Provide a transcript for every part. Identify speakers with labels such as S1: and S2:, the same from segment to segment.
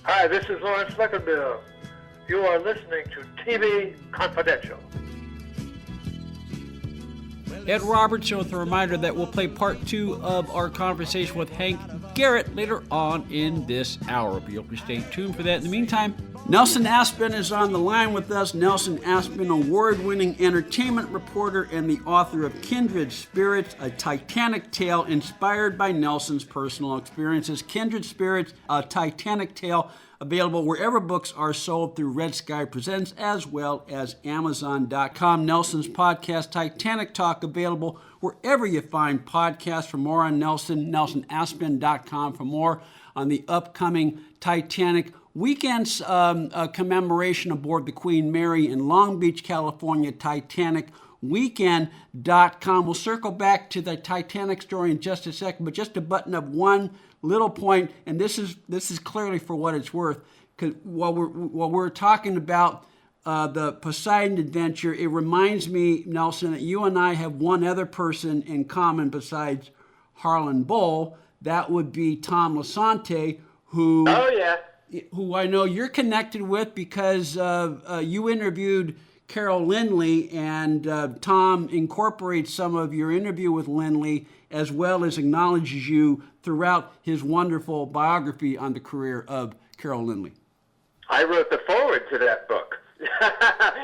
S1: Hi, this is Lawrence Fleckenbill. You are listening to TV Confidential.
S2: Ed Robertson with a reminder that we'll play part 2 of our conversation with Hank Garrett later on in this hour. But you'll stay tuned for that. In the meantime, Nelson Aspen is on the line with us. Nelson Aspen, award-winning entertainment reporter and the author of Kindred Spirits, a Titanic Tale inspired by Nelson's personal experiences. Kindred Spirits, a Titanic Tale, available wherever books are sold through Red Sky Presents, as well as Amazon.com. Nelson's podcast, Titanic Talk, available wherever you find podcasts. For more on Nelson, NelsonAspen.com. For more on the upcoming Titanic weekend's commemoration aboard the Queen Mary in Long Beach, California, TitanicWeekend.com. We'll circle back to the Titanic story in just a second, but just to button up one little point, and this is clearly for what it's worth, because while we're talking about the Poseidon adventure, it reminds me, Nelson, that you and I have one other person in common besides Harlan Bowl. That would be Tom Lisanti, who I know you're connected with because you interviewed Carol Lynley, and Tom incorporates some of your interview with Lynley as well as acknowledges you throughout his wonderful biography on the career of Carol Lynley.
S3: I wrote the foreword to that book.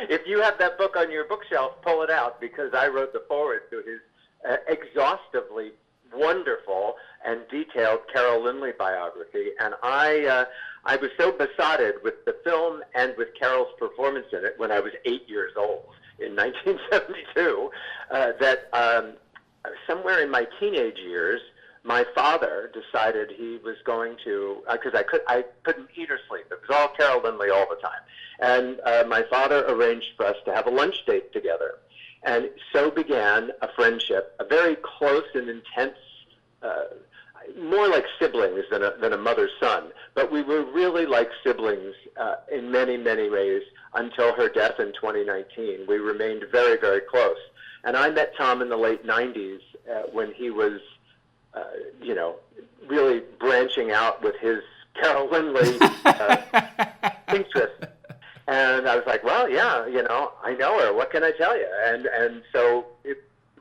S3: If you have that book on your bookshelf, pull it out, because I wrote the foreword to his exhaustively wonderful and detailed Carol Lynley biography. And I was so besotted with the film and with Carol's performance in it when I was 8 years old in 1972 that somewhere in my teenage years, my father decided he was going to, because I couldn't eat or sleep. It was all Carol Lynley all the time. And my father arranged for us to have a lunch date together. And so began a friendship, a very close and intense, more like siblings than a mother's son. But we were really like siblings in many, many ways until her death in 2019. We remained very, very close. And I met Tom in the late 90s when he was, really branching out with his Carol Lynley interest. And I was like, well, yeah, I know her. What can I tell you? And so it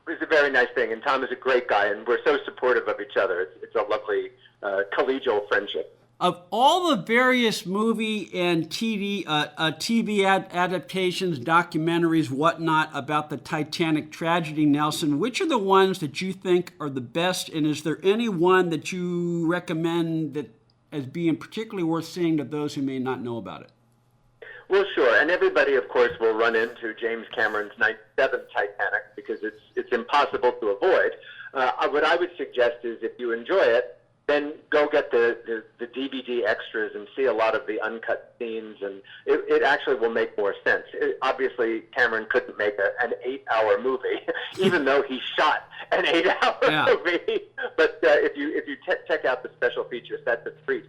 S3: was a very nice thing. And Tom is a great guy, and we're so supportive of each other. It's a lovely collegial friendship.
S2: Of all the various movie and TV adaptations, documentaries, whatnot about the Titanic tragedy, Nelson, which are the ones that you think are the best? And is there any one that you recommend that as being particularly worth seeing to those who may not know about it?
S3: Well, sure. And everybody, of course, will run into James Cameron's 97 Titanic because it's impossible to avoid. What I would suggest is if you enjoy it, then go get the DVD extras and see a lot of the uncut scenes, and it actually will make more sense. Obviously, Cameron couldn't make an 8-hour movie, even though he shot an 8-hour movie. But if you check out the special features, that's a treat.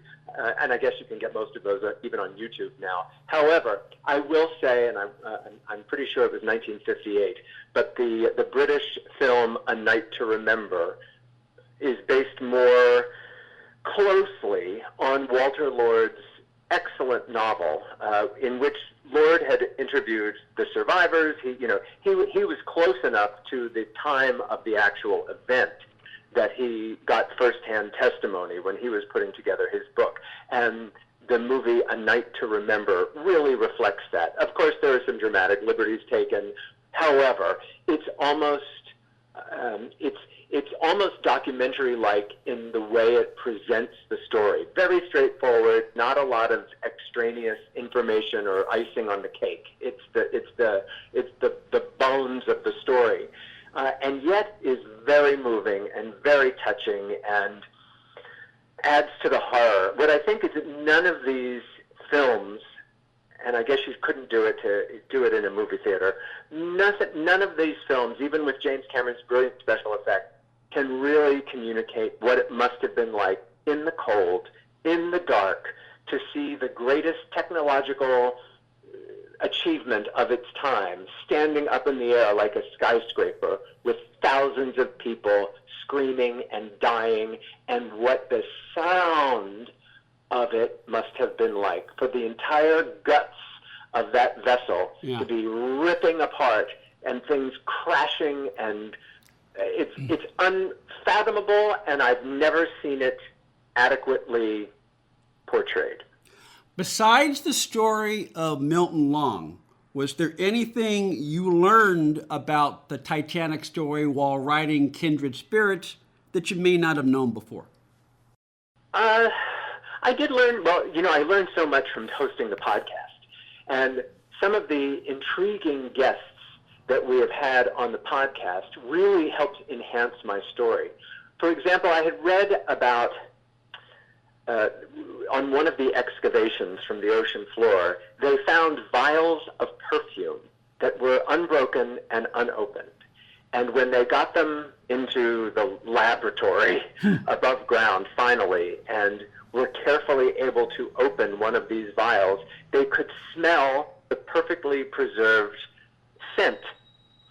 S3: And I guess you can get most of those even on YouTube now. However, I will say, and I'm pretty sure it was 1958, but the British film A Night to Remember is based more closely on Walter Lord's excellent novel, in which Lord had interviewed the survivors. He was close enough to the time of the actual event that he got firsthand testimony when he was putting together his book. And the movie A Night to Remember really reflects that. Of course, there are some dramatic liberties taken. However, it's almost documentary-like in the way it presents the story. Very straightforward, not a lot of extraneous information or icing on the cake. It's the bones of the story, and yet is very moving and very touching and adds to the horror. What I think is that none of these films, and I guess you couldn't do it in a movie theater, none of these films, even with James Cameron's brilliant special effects, can really communicate what it must have been like in the cold, in the dark, to see the greatest technological achievement of its time standing up in the air like a skyscraper with thousands of people screaming and dying, and what the sound of it must have been like for the entire guts of that vessel to be ripping apart and things crashing, and it's unfathomable, and I've never seen it adequately portrayed.
S2: Besides the story of Milton Long, was there anything you learned about the Titanic story while writing Kindred Spirits that you may not have known before?
S3: I did learn, I learned so much from hosting the podcast. And some of the intriguing guests that we have had on the podcast really helped enhance my story. For example, I had read about, on one of the excavations from the ocean floor, they found vials of perfume that were unbroken and unopened. And when they got them into the laboratory above ground, finally, and were carefully able to open one of these vials, they could smell the perfectly preserved scent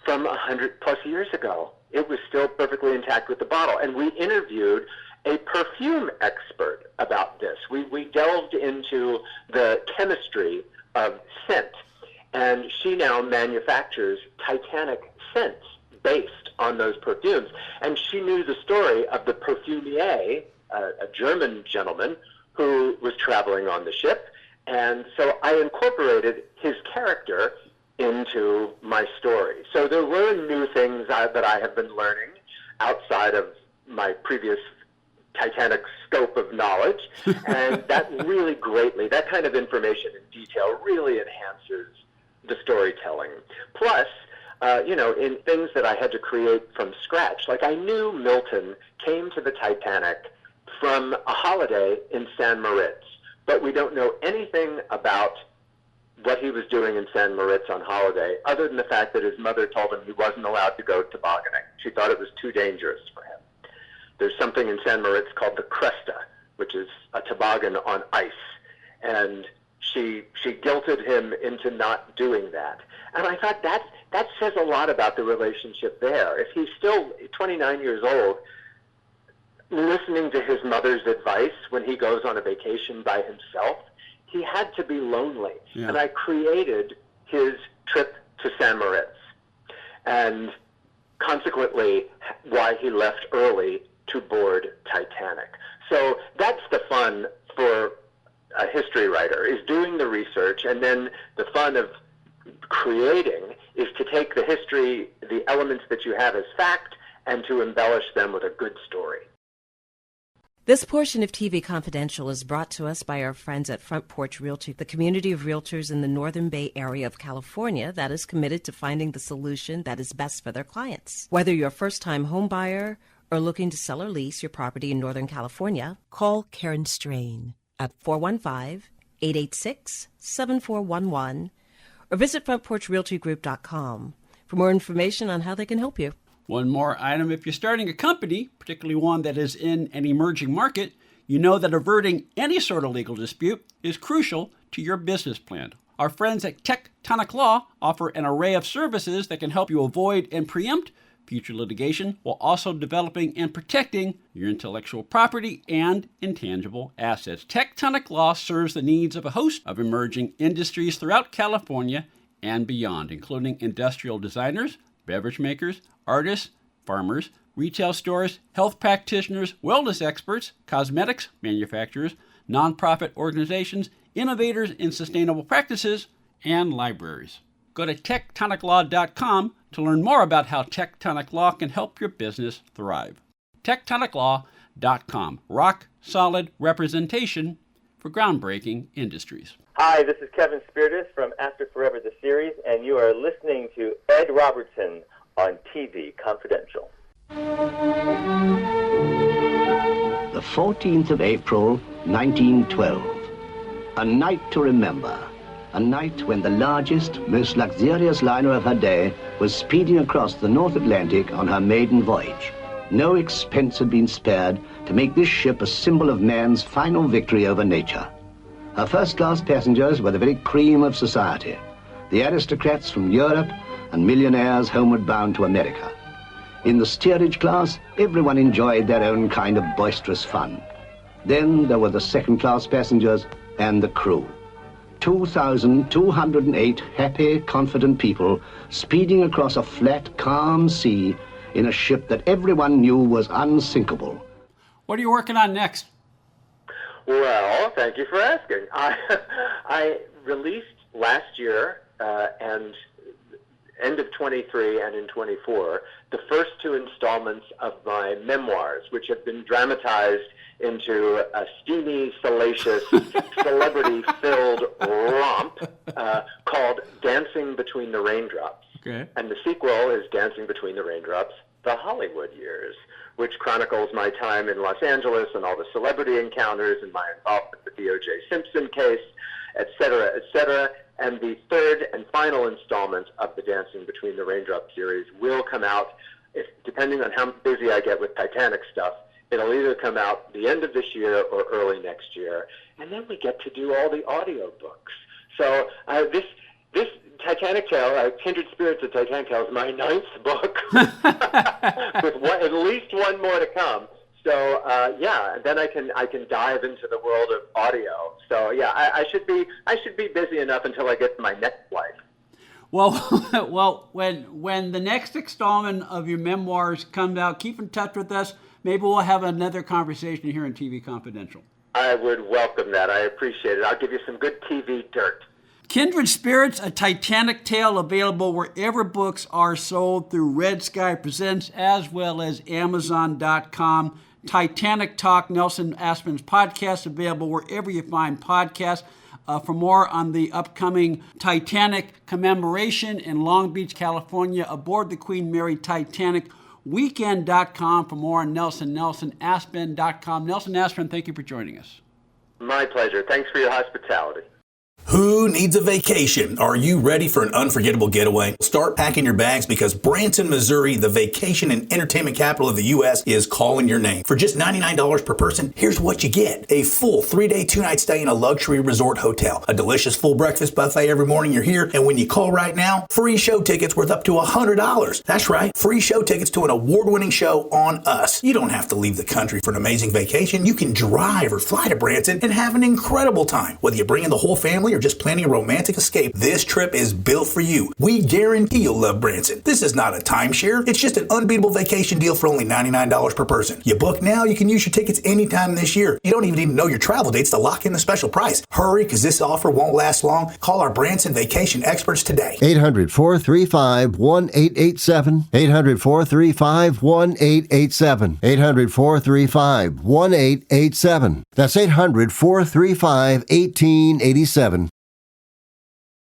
S3: from 100+ years ago. It was still perfectly intact with the bottle. And we interviewed a perfume expert about this. We delved into the chemistry of scent, and she now manufactures Titanic scents based on those perfumes. And she knew the story of the perfumier, a German gentleman who was traveling on the ship. And so I incorporated his character into my story. So there were new things that I have been learning outside of my previous Titanic scope of knowledge, and that really greatly, that kind of information in detail really enhances the storytelling. Plus, in things that I had to create from scratch, like I knew Milton came to the Titanic from a holiday in San Moritz, but we don't know anything about what he was doing in San Moritz on holiday, other than the fact that his mother told him he wasn't allowed to go tobogganing. She thought it was too dangerous for him. There's something in San Moritz called the Cresta, which is a toboggan on ice, and she guilted him into not doing that. And I thought that says a lot about the relationship there. If he's still 29 years old, listening to his mother's advice when he goes on a vacation by himself, he had to be lonely. Yeah. And I created his trip to San Moritz, and consequently why he left early to board Titanic. So that's the fun for a history writer, is doing the research, and then the fun of creating is to take the history, the elements that you have as fact, and to embellish them with a good story.
S4: This portion of TV Confidential is brought to us by our friends at Front Porch Realty, the community of realtors in the Northern Bay area of California that is committed to finding the solution that is best for their clients. Whether you're a first-time home buyer or looking to sell or lease your property in Northern California, call Karen Strain at 415-886-7411 or visit frontporchrealtygroup.com for more information on how they can help you.
S2: One more item: if you're starting a company, particularly one that is in an emerging market, you know that averting any sort of legal dispute is crucial to your business plan. Our friends at Titanic Law offer an array of services that can help you avoid and preempt future litigation while also developing and protecting your intellectual property and intangible assets. Titanic Law serves the needs of a host of emerging industries throughout California and beyond, including industrial designers, beverage makers, artists, farmers, retail stores, health practitioners, wellness experts, cosmetics manufacturers, nonprofit organizations, innovators in sustainable practices, and libraries. Go to tectoniclaw.com to learn more about how Titanic Law can help your business thrive. tectoniclaw.com. Rock solid representation for groundbreaking industries.
S5: Hi, this is Kevin Spiritus from After Forever, the series, and you are listening to Ed Robertson on TV Confidential.
S6: The 14th of April, 1912. A night to remember. A night when the largest, most luxurious liner of her day was speeding across the North Atlantic on her maiden voyage. No expense had been spared to make this ship a symbol of man's final victory over nature. Her first-class passengers were the very cream of society, the aristocrats from Europe and millionaires homeward bound to America. In the steerage class, everyone enjoyed their own kind of boisterous fun. Then there were the second-class passengers and the crew. 2,208 happy, confident people speeding across a flat, calm sea in a ship that everyone knew was unsinkable.
S2: What are you working on next?
S3: Well, thank you for asking. I released last year and end of 23 and in 24 the first two installments of my memoirs, which have been dramatized into a steamy, salacious, celebrity-filled romp called Dancing Between the Raindrops.
S2: Okay.
S3: And the sequel is Dancing Between the Raindrops, The Hollywood Years, which chronicles my time in Los Angeles and all the celebrity encounters and my involvement with the O.J. Simpson case, et cetera, et cetera. And the third and final installment of the Dancing Between the Raindrops series will come out, depending on how busy I get with Titanic stuff. It'll either come out the end of this year or early next year. And then we get to do all the audio books. So this Titanic Tale, Kindred Spirits of Titanic Tale, is my 9th book, with at least one more to come. So and then I can dive into the world of audio. So yeah, I should be busy enough until I get to my next life.
S2: Well, when the next installment of your memoirs comes out, keep in touch with us. Maybe we'll have another conversation here on TV Confidential.
S3: I would welcome that. I appreciate it. I'll give you some good TV dirt.
S2: Kindred Spirits, a Titanic Tale, available wherever books are sold through Red Sky Presents, as well as Amazon.com. Titanic Talk, Nelson Aspen's podcast, available wherever you find podcasts. For more on the upcoming Titanic commemoration in Long Beach, California, aboard the Queen Mary Titanic, Weekend.com. For more on NelsonAspen.com. Nelson Aspen, thank you for joining us.
S3: My pleasure. Thanks for your hospitality.
S7: Who needs a vacation? Are you ready for an unforgettable getaway? Start packing your bags because Branson, Missouri, the vacation and entertainment capital of the U.S., is calling your name. For just $99 per person, here's what you get. A full 3-day, 2-night stay in a luxury resort hotel, a delicious full breakfast buffet every morning you're here, and when you call right now, free show tickets worth up to $100. That's right, free show tickets to an award-winning show on us. You don't have to leave the country for an amazing vacation. You can drive or fly to Branson and have an incredible time. Whether you bring in the whole family or just planning a romantic escape, this trip is built for you. We guarantee you'll love Branson. This is not a timeshare. It's just an unbeatable vacation deal for only $99 per person. You book now, you can use your tickets anytime this year. You don't even need to know your travel dates to lock in the special price. Hurry, because this offer won't last long. Call our Branson vacation experts today.
S8: 800-435-1887. 800-435-1887. 800-435-1887. That's 800-435-1887.